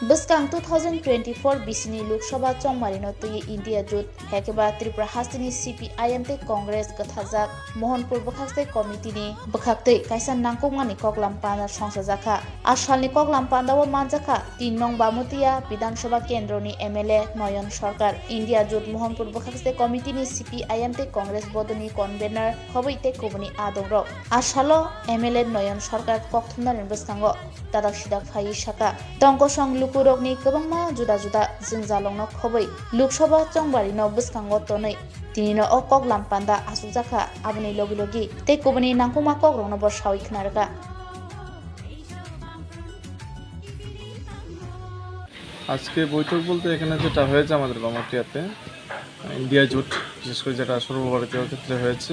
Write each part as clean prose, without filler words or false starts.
Biskang 2024 BCni Lok Sabha Chongmarino Tui India Jut Hekeba Tripura Hastini CPIM te Congress Gathajak Mohanpur Bakhakte Committee ni Bakhakte Kaisan Nangkongmani Koklampana Songsajaka Ashalni Koklampanda wa Manjaka Tinong Bamutia Bidan Sabha Kendro ni MLA Noyon Sarkar India Jut Mohanpur Bakhakte Committee ni CPIM te Congress Bodoni Convener Khobaite Kobuni Adongro Ashalo MLA Noyon Sarkar Kokthumnarin Biskango Tadak Sidak Phai Shaka Tongko Song Lukurokni Kabangma Juda Juda Zingzalongno Khobai Lok Sabha Chongbarino Biskango Tonoi Tinino o Koklampanda Asujaka Abuni Logi Logi Te Kobuni Nangkoma Kokrongno bo Shawi Knarga আজকে বৈঠক বলতে এখানে যেটা হয়েছে আমাদের বামুটিয়াতে India জোট বিশেষ করে যেটা সর্বভারতীয় ক্ষেত্রে হয়েছে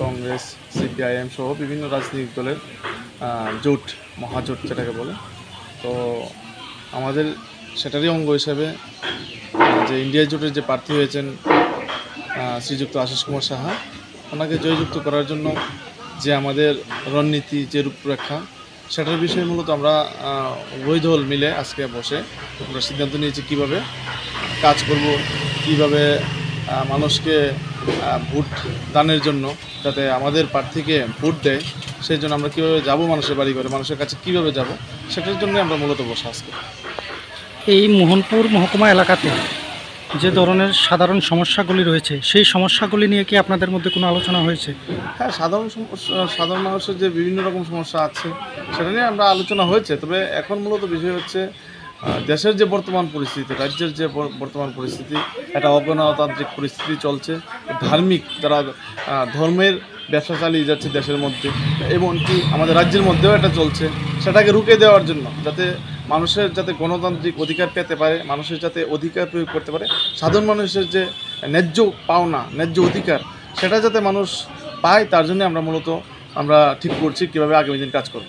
কংগ্রেস সিপিআইএম সহ বিভিন্ন রাজনৈতিক দলের জোট মহাজোট যেটাকে বলে তো আমাদের সেটারই অঙ্গ হিসেবে যে ইন্ডিয়া জোটের যে প্রার্থী হয়েছেন শ্রীযুক্ত আশিস কুমার সাহা ওনাকে জয়যুক্ত করার জন্য যে আমাদের রণনীতি যে রূপরেখা সেটার বিষয়ে মূলত আমরা উভয় দল মিলে আজকে বসে আমরা সিদ্ধান্ত নিয়েছি কীভাবে কাজ করব কীভাবে মানুষকে ভোট দানের জন্য যাতে আমাদের প্রার্থীকে ভোট দেয় সেই জন্য আমরা কীভাবে যাব মানুষের বাড়ি করে মানুষের কাছে কীভাবে যাব সেটার জন্য আমরা মূলত বসে আজকে এই মোহনপুর মহকুমা এলাকাতে যে ধরনের সাধারণ সমস্যাগুলি রয়েছে সেই সমস্যাগুলি নিয়ে কি আপনাদের মধ্যে কোনো আলোচনা হয়েছে? হ্যাঁ, সাধারণ মানুষের যে বিভিন্ন রকম সমস্যা আছে সেটা নিয়ে আমরা আলোচনা হয়েছে। তবে এখন মূলত বিষয় হচ্ছে দেশের যে বর্তমান পরিস্থিতি, রাজ্যের যে বর্তমান পরিস্থিতি, একটা অগণতান্ত্রিক পরিস্থিতি চলছে। ধার্মিক যারা ধর্মের ব্যবসা চালিয়ে যাচ্ছে দেশের মধ্যে, এমনকি আমাদের রাজ্যের মধ্যেও এটা চলছে। সেটাকে রুখে দেওয়ার জন্য যাতে মানুষের যাতে গণতান্ত্রিক অধিকার পেতে পারে, মানুষের যাতে অধিকার প্রয়োগ করতে পারে, সাধারণ মানুষের যে ন্যায্য পাওনা, ন্যায্য অধিকার সেটা যাতে মানুষ পায়, তার জন্য আমরা মূলত ঠিক করছি কীভাবে আগামী দিন কাজ করব।